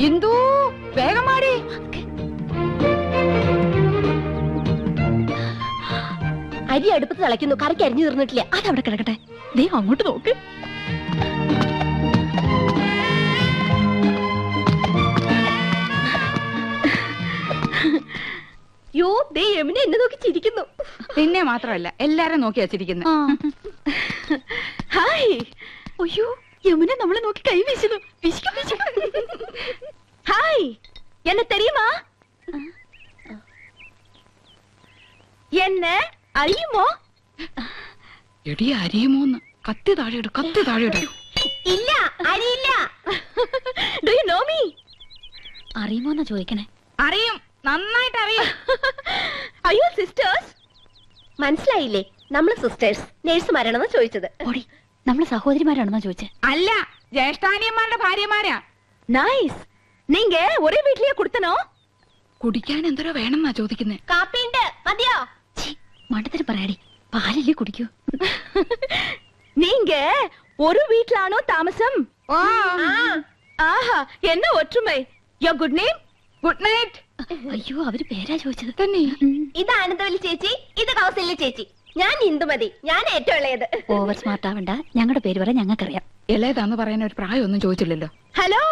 ഇന്ദു വേഗമാടി. അരി അടുപ്പത്ത് തിളയ്ക്കുന്നു, കറിക്ക് അരിഞ്ഞു തീർന്നിട്ടില്ല. അതവിടെ കിടക്കട്ടെ. ദേ അങ്ങോട്ട് നോക്ക്. യോ, ദേ യമുന എന്നെ നോക്കി ചിരിക്കുന്നു. നിന്നെ മാത്രമല്ല എല്ലാരും നോക്കി വച്ചിരിക്കുന്നു. ഹായ്. അയ്യോ, യമുന നമ്മളെ നോക്കി കൈ വീശുന്നു. ഹായ്, എന്നെ തെരിയുമാ? എന്നെ അറിയുമോ? എടി അറിയുമോന്ന്? കത്തി താഴെയിട്, കത്തി താഴെയിട്. ഇല്ല, അറിയില്ല. Do you know me? അറിയുമോന്നാ ചോദിക്കണേ. അറിയും, നന്നായിട്ട് അറിയും. അയ്യോ സിസ്റ്റേഴ്സ്. മനസ്സിലായില്ലേ? നമ്മള് സിസ്റ്റേഴ്സ് നേഴ്സുമാരാണെന്ന് ചോദിച്ചത്. ഓടി, നമ്മള് സഹോദരിമാരാണെന്നാ ചോദിച്ചേ. അല്ല, ജ്യേഷ്ഠാനിയന്മാരുടെ ഭാര്യമാരാ. നൈസ്. നീങ്ക ഒരേ വീട്ടിലേ കൊടുത്തനോ? കുടിക്കാൻ എന്തോരോ വേണമെന്നാ ചോദിക്കുന്നേ. കാപ്പിണ്ട്, മതിയോ? മണ്ടത്തിന് പറയാടി, പാലല്ലേ കുടിക്കൂ. നീങ്ക ഒരു വീട്ടിലാണോ താമസം? ആഹാ, എന്നെ ഒറ്റുമൈ. Your good name? Good night. അയ്യോ, അവര് പേരാ ചോദിച്ചത്. തന്നെ. ഇത് ആനന്ദവല്ലി ചേച്ചി, ഇത് കൗസല്യ ചേച്ചി. ഞാൻ ഇന്ദുമതി, ഞാൻ ഏറ്റവും ഇളയത്. ഓവർ സ്മാർട്ട് ആവണ്ട, ഞങ്ങളുടെ പേര് വരെ ഞങ്ങൾക്കറിയാം. ഇളയതാന്ന് പറയാൻ ഒരു പ്രായമൊന്നും ചോദിച്ചില്ലല്ലോ. ഹലോ,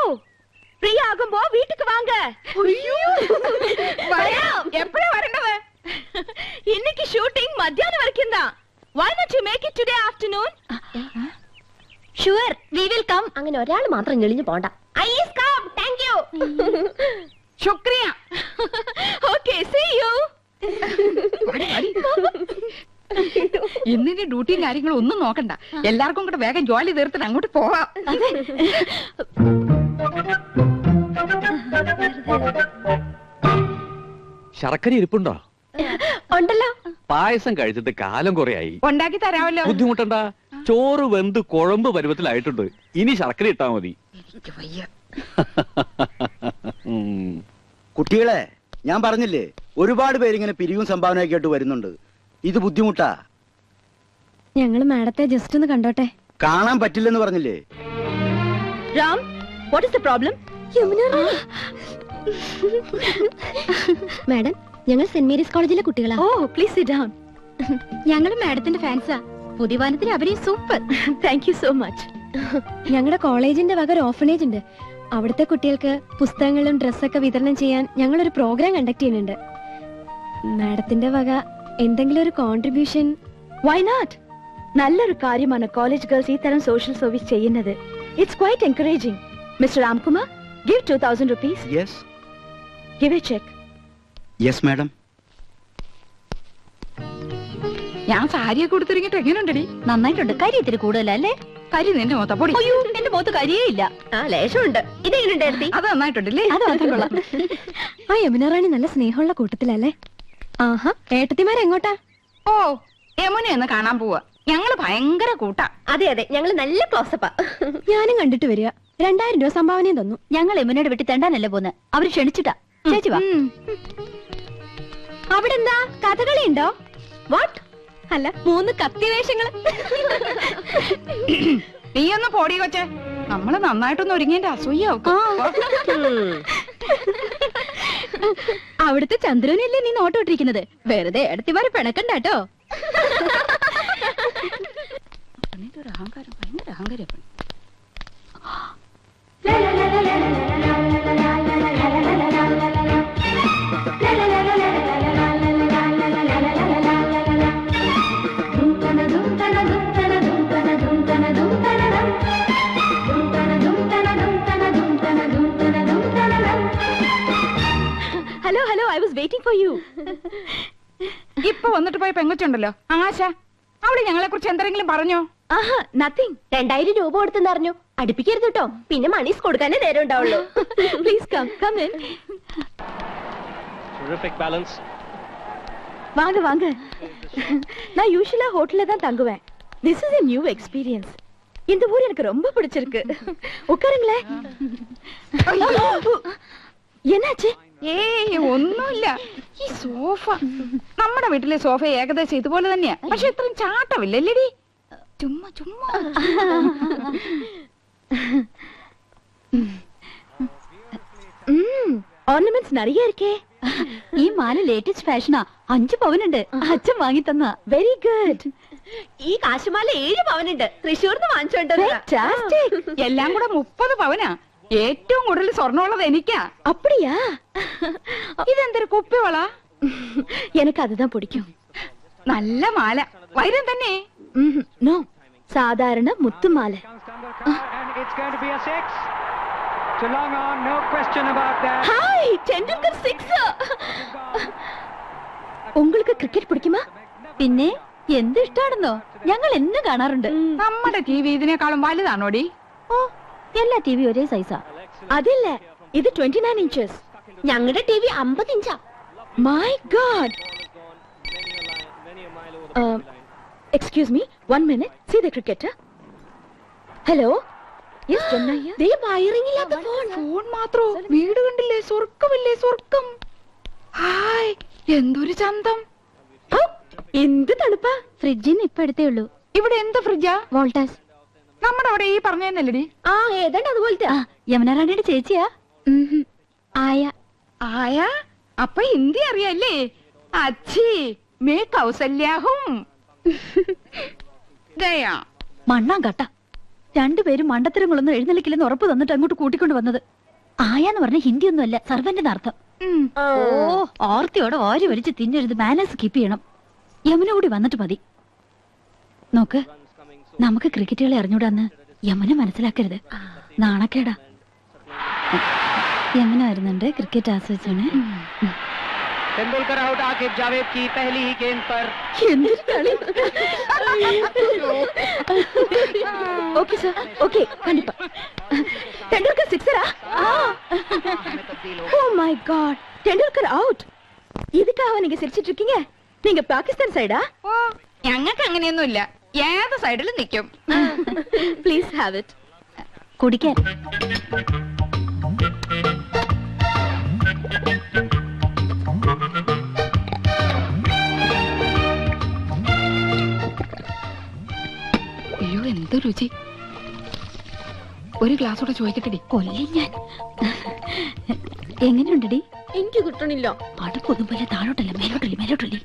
ഫ്രീ ആകുമ്പോ വീട്ടിക്ക് വാങ്ക. എപ്പോഴാ വരേണ്ടത്? ഇന്നക്ക് ഷൂട്ടിംഗ് മധ്യാഹ്നം വരയ്ക്കുന്ന. Why not you make it today afternoon? Sure, we will come. അങ്ങനെ ഒരാൾ മാത്രം ഞെളിഞ്ഞു പോണ്ട. I is come. Thank you. ശുക്രിയ. Okay, see you. ഇന്നിന്റെ ഡ്യൂട്ടിയും കാര്യങ്ങളും ഒന്നും നോക്കണ്ട. എല്ലാവർക്കും കൂടെ വേഗം ജോലി തീർത്തിട്ട് അങ്ങോട്ട് പോവാം. ശർക്കര ഇരിപ്പുണ്ടോ? ഉണ്ടല്ലോ. പായസം കഴിച്ചിട്ട് കാലം കുറയായി. ഉണ്ടാക്കി തരാമല്ലോ. ബുദ്ധിമുട്ടണ്ട, ചോറ് വെന്ത് കുഴമ്പ് പരുവത്തിലായിട്ടുണ്ട്. ഇനി ശർക്കര ഇട്ടാ മതി. കുട്ടികളെ, ഞാൻ പറഞ്ഞില്ലേ, ഒരുപാട് പേരിങ്ങനെ പിരിവും സംഭാവനയൊക്കെ ആയിട്ട് വരുന്നുണ്ട്. ഇത് ബുദ്ധിമുട്ടാ. ഞങ്ങള് മാഡത്തെ ജസ്റ്റ് ഒന്ന് കണ്ടോട്ടെ. കാണാൻ പറ്റില്ലെന്ന് പറഞ്ഞില്ലേ? Ram, what is the problem? Madam, ഞങ്ങൾ സെന്റ് മേരീസ് കോളേജിലെ കുട്ടികളാ. ഓ, പ്ലീസ് സിറ്റ് ഡൗൺ. ഞങ്ങൾ മാഡത്തിന്റെ ഫാൻസാ. പുതിയ വാനത്തിൽ അവരെ super. Thank you so much. ഞങ്ങളുടെ കോളേജിന്റെ വക ഒരു ഓർഫനേജ് ഉണ്ട്. അവിടുത്തെ കുട്ടികൾക്ക് പുസ്തകങ്ങളും ഡ്രസ്സൊക്കെ വിതരണം ചെയ്യാൻ ഞങ്ങൾ ഒരു പ്രോഗ്രാം കണ്ടക്ട് ചെയ്യുന്നുണ്ട്. മാഡത്തിന്റെ വക എന്തെങ്കിലും ഒരു കോൺട്രിബ്യൂഷൻ? Why not? നല്ലൊരു കാര്യമാണ് കോളേജ് ഗേൾസ് ഈ തരം സോഷ്യൽ സർവീസ് ചെയ്യുന്നത്. It's quite encouraging. Mister Ramkumar, give 2000 rupees. Yes. Give a check. Yes, madam. ഞാൻ സാരിയൊക്കെ കൊടുത്തിരിങ്ങിട്ട് എങ്ങനെയുണ്ടടി? നന്നായിട്ടുണ്ട്. കരി ഇത്തിരി കൂടുതലല്ലേ? കരി നിന്റെ മൊത്തം പൊടി. അയ്യോ, എന്റെ മുഖത്ത് കരിയേ ഇല്ല. ആ, ലേശമുണ്ട്. ഇതെങ്ങനെയുണ്ടായിരുന്നു? അത് നന്നായിട്ടുണ്ടല്ലേ? അത് മാത്രം കൊള്ളാം. ആ യമുന റാണി നല്ല സ്നേഹമുള്ള കൂട്ടത്തിലല്ലേ? ആഹാ, ഏട്ടത്തിമാരെങ്ങോട്ടാ? ഓ, യമുനയൊന്ന് കാണാൻ പോവാ. ഞങ്ങള് ഭയങ്കര കൂട്ടാ. അതെ അതെ, ഞങ്ങള് നല്ല ക്ലോസപ്പാ. ഞാനും കണ്ടിട്ട് വരിക. 2000 രൂപ സംഭാവനയും തന്നു. ഞങ്ങൾ യമുനയുടെ വീട്ടിൽ തെണ്ടാനല്ലേ പോന്ന്. അവര് ക്ഷണിച്ചിട്ടാ. ചേച്ചി വാ. അവിടെ എന്താ കഥകളി ഉണ്ടോ? വാട്ട്? അല്ല, 3 കത്തി വേഷങ്ങള്. നീയൊന്ന് പോടി കൊച്ചേ. നമ്മള് നന്നായിട്ടൊന്ന് ഒരുങ്ങിന്റെ അസൂയാവും. അവിടുത്തെ ചന്ദ്രനല്ലേ നീ നോട്ടോട്ടിരിക്കുന്നത്? വെറുതെ എടുത്തിമാരെ പിണക്കണ്ടോ? അഹങ്കാരം, ഭയങ്കര അഹങ്കാരം. Hello hello, I was waiting for you. ഇപ്പൊ വന്നിട്ട് പോയ പെങ്കൊച്ചുണ്ടല്ലോ ആശ, അവള് ഞങ്ങളെ കുറിച്ച് എന്തെങ്കിലും പറഞ്ഞോ? ആഹാ, നത്തിങ്. 2000 രൂപ കൊടുത്തെന്ന് അറിഞ്ഞു. അടുപ്പിക്കരുത് കേട്ടോ, പിന്നെ മണീസ് കൊടുക്കാനേ നേരം ഉണ്ടാവുള്ളൂ. Please come come in. Terrific balance. வாங்க வாங்க. நான் யூசுவலா ஹோட்டல்ல தான் தங்குவேன். This is a new experience. இந்த ஊர் எனக்கு ரொம்ப பிடிச்சிருக்கு. உட்காருங்களே. என்னாச்சு? ഏയ് ഒന്നുമില്ല. ഈ സോഫ, നമ്മുടെ വീട്ടിലെ സോഫ ഏകദേശം ഇതുപോലെ തന്നെയാ, പക്ഷെ ഇത്രയും ചാട്ടമില്ലല്ലേടി. ചുമ്മാ ചുമ്മാ. ഓർണമെന്റ്സ് നിറയെ ഇരിക്കേ. ഈ മാല ലേറ്റസ്റ്റ് ഫാഷനാ. 5 പവനുണ്ട്. അച്ഛൻ വാങ്ങി തന്ന. Very good. ഈ കാശുമാല 7 പവനുണ്ട്. തൃശ്ശൂർന്ന് വാങ്ങിച്ചോണ്ട്. എല്ലാം കൂടെ 30 പവനാ. ഏറ്റവും കൂടുതൽ സ്വർണ്ണമുള്ളത് എനിക്കാ. அப்படியா? ഇതെന്തൊരു കുപ്പിവള? எனக்கு அதுதான் பிடிக்கும். നല്ല മാല, വൈരം തന്നെ. നോ, സാധാരണ മുത്തുമാല. ஹாய், டெண்டுல்கர் 6. உங்களுக்கு ക്രിക്കറ്റ് പിടിക്കുമാ? പിന്നെ എന്ത് ഇഷ്ടാണെന്നോ, ഞങ്ങൾ എന്നും കാണാറുണ്ട്. നമ്മുടെ ടി വി ഇതിനേക്കാളും വലുതാണോടി? ഓ, എല്ലാ ടി വി ഒരേ സൈസാ. അതില്ല, ഇത് 29 ഇഞ്ചസ്. ഞങ്ങളുടെ ടി വി 50 ഇഞ്ചാ. My God. Excuse me, 1 minute. See the cricket. Hello. Yes Chennai. ദേ വയറിംഗ് ഇല്ലാത്ത ഫോൺ. ഫോൺ മാത്രോ? വീട് കണ്ടില്ലേ? സ്വർഗമില്ലേ സ്വർഗം. ഹായ്, എന്തൊരു ചന്തം. എന്ത് തണുപ്പാ. ഫ്രിഡ്ജിന്ന് ഇപ്പൊ എടുത്തേ ഉള്ളൂ. ഇവിടെ എന്ത് ഫ്രിഡ്ജാ? വോൾട്ടാസ്. നമ്മുടെ അവിടെ ഈ പറഞ്ഞതന്നല്ലടി. ആ, ഏതാണ്ട് അതുപോലത്തെ. യമുന റാണിയുടെ ചേച്ചിയാ. ആയ. ആയ? അപ്പൊ ഹിന്ദി അറിയാല്ലേ? അച്ഛി മേ കൗസല്യാഹും. ദയാ മണ്ണാൻ കട്ട. രണ്ടുപേരും മണ്ടത്തരങ്ങളൊന്നും എഴുന്നള്ളിക്കില്ലെന്ന് ഉറപ്പ് തന്നിട്ട് അങ്ങോട്ട് കൂട്ടിക്കൊണ്ട് വന്നത്. ആയാന്ന് പറഞ്ഞ ഹിന്ദി ഒന്നും അല്ല, സർവന്റിന് അർത്ഥം. ഓ, ഓർത്തിയോടെ ഓരി വലിച്ച് തിന്നരുത്. മാനേഴ്സ് കീപ്പ് ചെയ്യണം. യമുന കൂടി വന്നിട്ട് മതി. നോക്ക്, നമുക്ക് ക്രിക്കറ്റുകളെ അറിഞ്ഞൂടാന്ന് യമുന മനസ്സിലാക്കരുത്. നാണക്കേടാ. യമുന വരുന്നുണ്ട്, ക്രിക്കറ്റ് ആസ്വദിച്ചാണ്. तेंदुलकर आउट, आकिब जावेद की पहली ही गेंद पर। എന്തൊരു കളി. ഓക്കേ സർ, ഓക്കേ, കണ്ടിപ്പാ. ടെണ്ടുൽക്കർ സിക്സറാ? Oh my God, Tendulkar out. இதுக்காக நீங்க சிரிச்சிட்டு இருக்கீங்க? நீங்க பாகிஸ்தான் சைடா? ഓ, ഞങ്ങൾക്ക് അങ്ങനെയൊന്നുമില്ല. ഏത് സൈഡിലും നിൽക്കും. Please have it. കുടിക്കാൻ. അയ്യോ, എന്ത് രുചി. ഒരു ഗ്ലാസ് കൂടെ ചോദിക്കട്ടെടി. കൊല്ലി ഞാൻ. എങ്ങനെയുണ്ടടി? എനിക്ക് കിട്ടണില്ല. അടുപ്പൊന്നും പോലെ താഴോട്ടല്ല, മേലോട്ടല്ലേ, മേലോട്ടല്ലേ.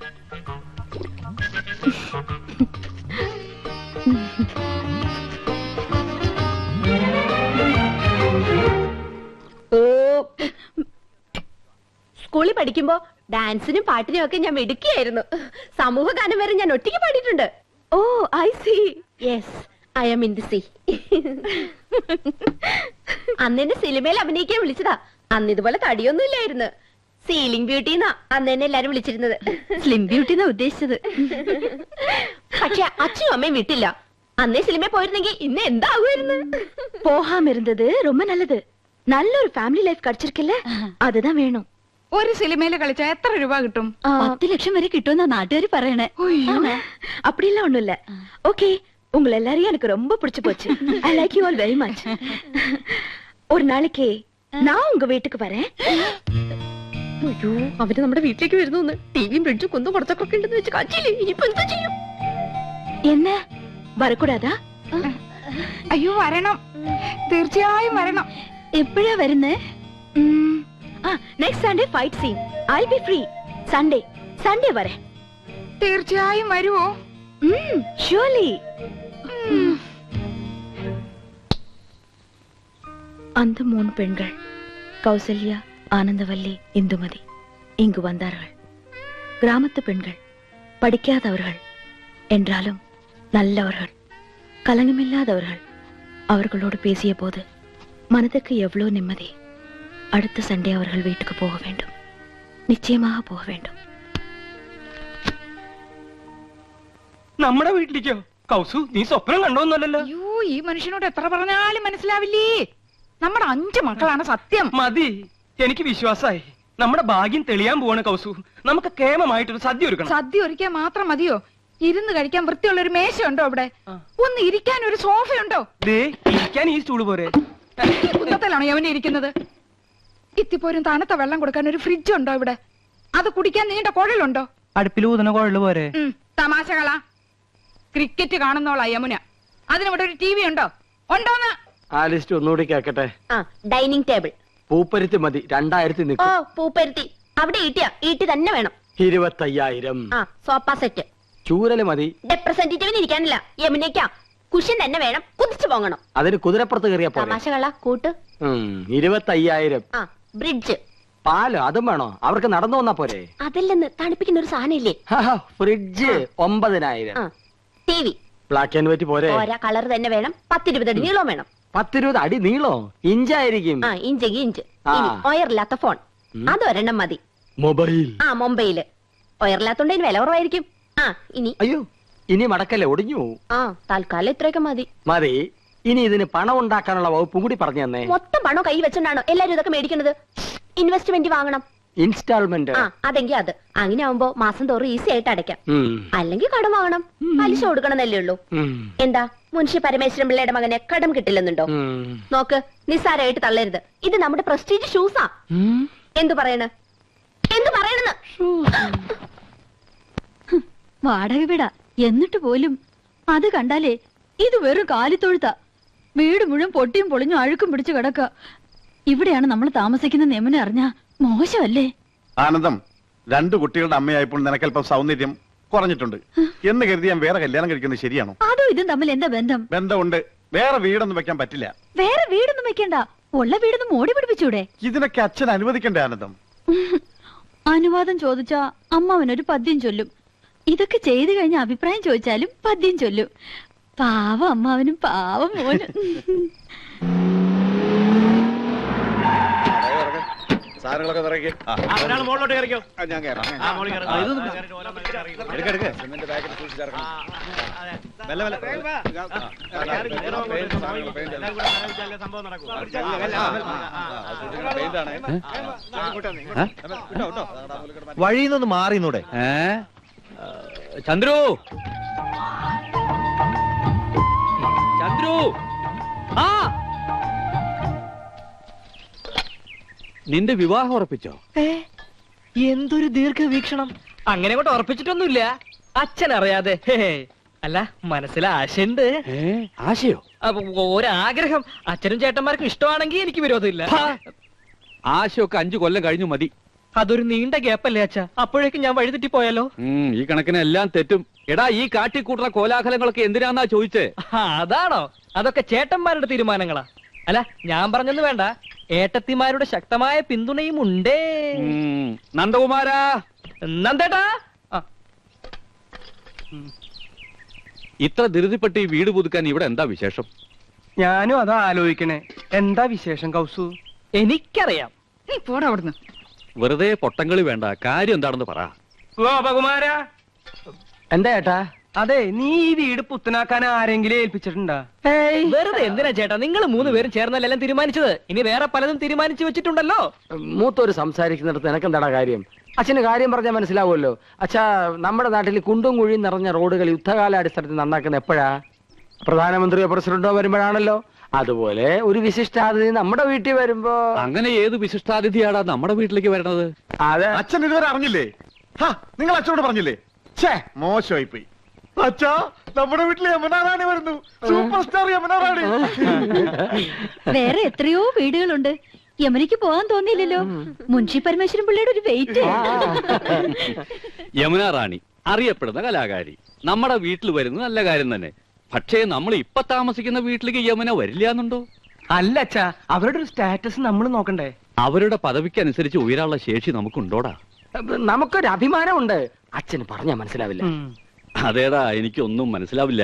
സ്കൂളിൽ പഠിക്കുമ്പോ ഡാൻസിനും പാട്ടിനും ഒക്കെ ഞാൻ മിടുക്കിയായിരുന്നു. സമൂഹ ഗാനം വരെ ഞാൻ ഒറ്റയ്ക്ക് പാടിയിട്ടുണ്ട്. Oh, I see. Yes, I am in the sea. അന്ന് എന്നെ സിനിമയിൽ അഭിനയിക്കാൻ വിളിച്ചതാ. അന്ന് ഇതുപോലെ തടിയൊന്നും ഇല്ലായിരുന്നു. സീലിംഗ് ബ്യൂട്ടി എന്നാ അന്ന് എന്നെ എല്ലാരും വിളിച്ചിരുന്നത്. സ്ലിം ബ്യൂട്ടി എന്നാ ഉദ്ദേശിച്ചത്. പക്ഷെ അച്ഛനും അമ്മയും വിട്ടില്ല. അന്നേ സിനിമയിൽ പോയിരുന്നെങ്കിൽ ഇന്ന് എന്താകുമായിരുന്നു. போகாம இருந்தது ரொம்ப நல்லது. നല്ലൊരു ഫാമിലി ലൈഫ് கிடைச்சிருக்குல்ல, அதுதான் வேணும். ഒരു സിനിമയിൽ കളിച്ചാ എത്ര രൂപ കിട്ടും? 10 ലക്ഷം വരെ കിട്ടുമെന്നാ നാട്ടുകാര് പറയണേ. அப்படிலாம் ஒண்ணும் இல்ல. ஓகே, உங்களை எல்லாரையும் எனக்கு ரொம்ப பிடிச்சு போச்சு. I like you all very much. ஒரு நாளைக்கு நான் உங்க വീട്ടിക്ക് வரேன். അയ്യോ, അവര് നമ്മുടെ വീട്ടിലേക്ക് വരുന്നു. ടിവിയും ഫ്രിഡ്ജും കുന്നും കുറച്ചൊക്കെ ഉണ്ടെന്ന് വെച്ച് കാച്ചില്ലേ. ഇനിയിപ്പോ എന്താ ചെയ്യും? என்ன வரக்கூடாதா? അയ്യോ, വരണം, തീർച്ചയായും വരണം. എപ്പോഴാ വരുന്നേ? Next Sunday fight scene. I be free. Sunday വരെ. തീർച്ചയായും വരുവോ? ഷുവർലി. அந்த 3 பெண்கள் கௌசல்யா, ஆனந்தவல்லி, இந்துமதி இங்கு வந்தார்கள். கிராமத்து பெண்கள், படிக்காதவர்கள் என்றாலும் நல்லவர்கள், கலங்கமில்லாதவர்கள். அவர்களோடு பேசிய போது மனதுக்கு எவ்வளவு நிம்மதி. அடுத்த சண்டே அவர்கள் வீட்டுக்கு போக வேண்டும். நிச்சயமாக போக வேண்டும். നമ്മുടെ വീട്ടിലേക്കോ? കൗസു, നീ സ്വപ്നം കണ്ടോന്നല്ലോ. അയ്യോ, ഈ മനുഷ്യനോട് എത്ര പറഞ്ഞാലും മനസ്സിലാവില്ലേ. നമ്മുടെ 5 മക്കളാണ് സത്യം. മതി, എനിക്ക് വിശ്വാസായി. നമ്മുടെ ഭാഗ്യം തെളിയാൻ പോവാണ് കൗസു. നമുക്ക് കേമമായിട്ടൊരു സദ്യ ഒരുക്കണം. സദ്യ ഒരുക്കാൻ മാത്രം മതിയോ? ഇരുന്ന് കഴിക്കാൻ വൃത്തിയുള്ള ഒരു മേശയുണ്ടോ അവിടെ? ഒന്ന് ഇരിക്കാൻ ഒരു സോഫയുണ്ടോ? ദേ, ഇരിക്കാൻ ഈ സ്റ്റൂള് പോരെ. കുന്നത്തിലാണോ യവനെ ഇരിക്കുന്നത്? ഇത്തിപ്പോരും തണുത്ത വെള്ളം കൊടുക്കാൻ ഒരു ഫ്രിഡ്ജ് ഉണ്ടോ ഇവിടെ? അത് കുടിക്കാൻ നീണ്ട കുഴലുണ്ടോ? അടുപ്പിൽ ഊതണ കുഴല് പോരെ? തമാശകളാ. ക്രിക്കറ്റ് കാണുന്നോളാ യമുന. അതിനിവിടെ ഒരു ടി വി ഉണ്ടോ? ഉണ്ടോന്ന്? ആ ലിസ്റ്റ് ഒന്നുകൂടി കേക്കട്ടെ. Dining table. പൂപ്പരുത്തി മതി, 2000 ഓ നിൽക്കും. പൂപ്പരുത്തി. അവിടെ ഈട്ടി തന്നെ വേണം. 25,000. Sofa set. ചൂരല് മതി. റെപ്രസെന്റേറ്റീവിന് ഇരിക്കാനില്ല, യമുനയ്ക്കാ. കുഷൻ തന്നെ വേണം, കുതിച്ചു പോകണം. അതിന് കുതിരപ്പുറത്ത് കയറിയ പോലെ. തമാശകള കൂട്ട്. 25,000. ബ്രിഡ്ജ്. പാലോ അതും വേണോ? അവർക്ക് നടന്നു വന്നാ പോരെ? അതില്ലെന്ന് തണുപ്പിക്കുന്ന ഒരു സാധനം ഇല്ലേ? Fridge 9,000. T V. Black and white പോരെ? ഓരോ കളർ തന്നെ വേണം. 10-20 അടി നീളം വേണം. 10-20 അടി നീളോ? ഇഞ്ചായിരിക്കും. ഇഞ്ചെങ്കിൽ ഇഞ്ച്. ഒയറില്ലാത്ത ഫോൺ അതൊരെണ്ണം മതി. മൊബൈൽ. മൊബൈല്. ഒയറില്ലാത്തോണ്ട് ഇതിന് വില കുറവായിരിക്കും. ഇനി അയ്യോ, ഇനി മടക്കല്ലേ, ഒടിഞ്ഞു. തൽക്കാലം ഇത്രയൊക്കെ മതി. മതി. ഇനി ഇതിന് പണം ഉണ്ടാക്കാനുള്ള വകുപ്പും കൂടി പറഞ്ഞു തന്നെ. മൊത്തം പണം കൈ വെച്ചോണ്ടാണോ എല്ലാരും ഇതൊക്കെ മേടിക്കുന്നത്? ഇൻവെസ്റ്റ്മെന്റ് വാങ്ങണം. ഇൻസ്റ്റാൾമെന്റ്. അതെങ്കിൽ അത്. അങ്ങനെ ആവുമ്പോ മാസം തോറും ഈസി ആയിട്ട് അടയ്ക്കാം. അല്ലെങ്കിൽ കടം വാങ്ങണം, പലിശ കൊടുക്കണമെന്നല്ലേ ഉള്ളൂ. എന്താ മുൻഷി പരമേശ്വരൻ പിള്ളയുടെ മകനെ കടം കിട്ടില്ലെന്നുണ്ടോ? നോക്ക്, നിസ്സാരമായിട്ട് തള്ളരുത്. ഇത് നമ്മുടെ പ്രസ്റ്റീജ് ഷൂസാ. എന്തു പറയണെന്ന് വാടക വീടാ എന്നിട്ട് പോലും അത് കണ്ടാലേ ഇത് വെറും കാലിത്തൊഴുത്താ. വീട് മുഴുവൻ പൊട്ടിയും പൊളിഞ്ഞും അഴുക്കും പിടിച്ചു കിടക്ക. ഇവിടെയാണ് നമ്മൾ താമസിക്കുന്ന നെമന അറിഞ്ഞ മോശമല്ലേ? ആനന്ദം, 2 കുട്ടികളുടെ അമ്മയായപ്പോൾ നിനക്കല്പം സൗന്ദര്യം കുറഞ്ഞിട്ടുണ്ട് എന്ന് കരുതി ഞാൻ വേറെ കല്യാണം കഴിക്കുന്നത് ശരിയാണോ? അതും ഇതും തമ്മിൽ എന്താ ബന്ധം? ബന്ധമുണ്ട്. വേറെ വീടൊന്നും വെക്കാൻ പറ്റില്ല. വേറെ വീടൊന്നും വെക്കണ്ട, ഉള്ള വീടൊന്നും മോടി പിടിപ്പിച്ചൂടെ? ഇതിനൊക്കെ അച്ഛൻ അനുവദിക്കണ്ടേ ആനന്ദം? അനുവാദം ചോദിച്ചാ അമ്മാവനൊരു പദ്യം ചൊല്ലും. ഇതൊക്കെ ചെയ്തു കഴിഞ്ഞ അഭിപ്രായം ചോദിച്ചാലും പദ്യം ചൊല്ലും. പാവം അമ്മാവനും പാവം മോനും. സാധനങ്ങളൊക്കെ നിറയ്ക്ക്. മുകളിലോട്ട് കയറിക്കോ. ഞാൻ കയറാം. സിമന്റ് പാക്കറ്റ് സൂക്ഷിച്ചിറക്കണം. മെല്ലെ മെല്ലെ. വഴിയിൽ നിന്ന് മാറിന്നൂടെ? ചന്ദ്രു, ചന്ദ്രു, നിന്റെ വിവാഹം ഉറപ്പിച്ചോ? എന്തൊരു ദീർഘവീക്ഷണം. അങ്ങനെ കൊണ്ട് ഉറപ്പിച്ചിട്ടൊന്നുമില്ല, അച്ഛൻ അറിയാതെ. അല്ല, മനസ്സിൽ ആശയുണ്ട്. ആശയോ? ഒരാഗ്രഹം. അച്ഛനും ചേട്ടന്മാർക്കും ഇഷ്ടമാണെങ്കിൽ എനിക്ക് വിരോധമില്ല. ആശയൊക്കെ 5 കൊല്ലം കഴിഞ്ഞു മതി. അതൊരു നീണ്ട ഗ്യാപ്പല്ലേ അച്ഛാ? അപ്പോഴേക്കും ഞാൻ വഴിതെറ്റി പോയാലോ? ഈ കണക്കിന് എല്ലാം തെറ്റും. എടാ, ഈ കാട്ടിക്കൂട്ടുന്ന കോലാഹലങ്ങളൊക്കെ എന്തിനാന്നാ ചോദിച്ചേ? അതാണോ? അതൊക്കെ ചേട്ടന്മാരുടെ തീരുമാനങ്ങളാ. അല്ല, ഞാൻ പറഞ്ഞൊന്നും വേണ്ട, ഏട്ടത്തിമാരുടെ ശക്തമായ പിന്തുണയും ഉണ്ടേ. നന്ദകുമാരാ, നന്ദേട്ടാ. ഇത്ര ധൃതിപ്പെട്ട് ഈ വീട് പുതുക്കാൻ ഇവിടെ എന്താ വിശേഷം? ഞാനും അതാ ആലോചിക്കണേ. എന്താ വിശേഷം കൗസു? എനിക്കറിയാം. നീ പോടാ അവിടുന്ന്. വെറുതെ പൊട്ടങ്ങളി വേണ്ട, കാര്യം എന്താണെന്ന് പറ. ഗോപകുമാരാ. എന്താ ഏട്ടാ? അതെ, നീ ഈ വീട് പുത്തനാക്കാൻ ആരെങ്കിലും ഏൽപ്പിച്ചിട്ടുണ്ടാ? വെറുതെ എന്തിനാ ചേട്ടാ, നിങ്ങൾ 3 പേരും ചേർന്നല്ല എല്ലാം തീരുമാനിച്ചത്. ഇനി വേറെ പലതും തീരുമാനിച്ചു വെച്ചിട്ടുണ്ടല്ലോ. മൂത്തോര് സംസാരിക്കുന്നിടത്ത് നിനക്കെന്താടാ കാര്യം? അച്ഛന് കാര്യം പറഞ്ഞാൽ മനസ്സിലാവുമല്ലോ. അച്ഛാ, നമ്മുടെ നാട്ടിൽ കുണ്ടും കുഴിയും നിറഞ്ഞ റോഡുകൾ യുദ്ധകാലാടിസ്ഥാനത്തിൽ നന്നാക്കുന്ന എപ്പോഴാ? പ്രധാനമന്ത്രിയോ പ്രസിഡന്റോ വരുമ്പോഴാണല്ലോ. അതുപോലെ ഒരു വിശിഷ്ടാതിഥി നമ്മുടെ വീട്ടിൽ വരുമ്പോ. അങ്ങനെ ഏത് വിശിഷ്ടാതിഥിയാടാ നമ്മുടെ വീട്ടിലേക്ക് വരണത്? അതെ, അച്ഛൻ ഇതുവരെ അറിഞ്ഞില്ലേ? നിങ്ങൾ അച്ഛനോട് പറഞ്ഞില്ലേ? മോശമായി പോയി. അച്ഛാ, നമ്മുടെ വീട്ടിൽ യമുനാ റാണി വരുന്നു. സൂപ്പർ സ്റ്റാർ യമുനാ റാണി. വേറെ എത്രയോ വീടുകളുണ്ട്. യമുനയ്ക്ക് പോകാൻ തോന്നിയില്ലല്ലോ. മുൻഷി പരമേശ്വരൻ പിള്ളയുടെ ഒരു വെയിറ്റ്. യമുനാ റാണി അറിയപ്പെടുന്ന കലാകാരി നമ്മുടെ വീട്ടിൽ വരുന്നത് നല്ല കാര്യം തന്നെ. പക്ഷേ നമ്മൾ ഇപ്പൊ താമസിക്കുന്ന വീട്ടിലേക്ക് യമുന വരില്ല എന്നുണ്ടോ? അല്ല അച്ഛാ, അവരുടെ ഒരു സ്റ്റാറ്റസ് നമ്മൾ നോക്കണ്ടേ? അവരുടെ പദവിക്കനുസരിച്ച് ഉയരാനുള്ള ശേഷി നമുക്കുണ്ടോടാ? നമുക്കൊരു അഭിമാനമുണ്ട്. അച്ഛന് പറഞ്ഞാ മനസ്സിലാവില്ല. അതേടാ, എനിക്കൊന്നും മനസ്സിലാവില്ല.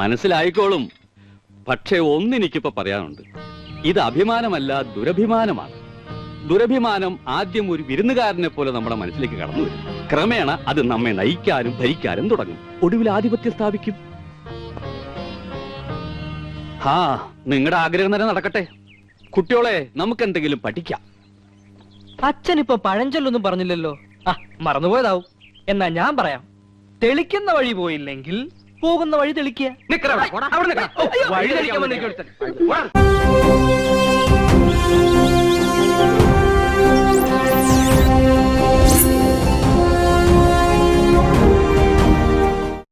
മനസ്സിലായിക്കോളും. പക്ഷേ ഒന്നെനിക്കിപ്പോ പറയാനുണ്ട്. ഇത് അഭിമാനമല്ല, ദുരഭിമാനമാണ്. ദുരഭിമാനം ആദ്യം ഒരു വിരുന്നുകാരനെ പോലെ നമ്മുടെ മനസ്സിലേക്ക് കടന്നു വരും. ക്രമേണ അത് നമ്മെ നയിക്കാനും ഭരിക്കാനും തുടങ്ങും. ഒടുവിൽ ആധിപത്യം സ്ഥാപിക്കും. നിങ്ങളുടെ ആഗ്രഹം തന്നെ നടക്കട്ടെ. കുട്ടിയോളെ, നമുക്ക് എന്തെങ്കിലും പഠിക്കാം. അച്ഛൻ ഇപ്പൊ പഴഞ്ചൊല്ലൊന്നും പറഞ്ഞില്ലല്ലോ. മറന്നുപോയതാവും. എന്നാ ഞാൻ പറയാം. തെളിക്കുന്ന വഴി പോയില്ലെങ്കിൽ പോകുന്ന വഴി തെളിക്കുക. വഴി തെളിക്കാൻ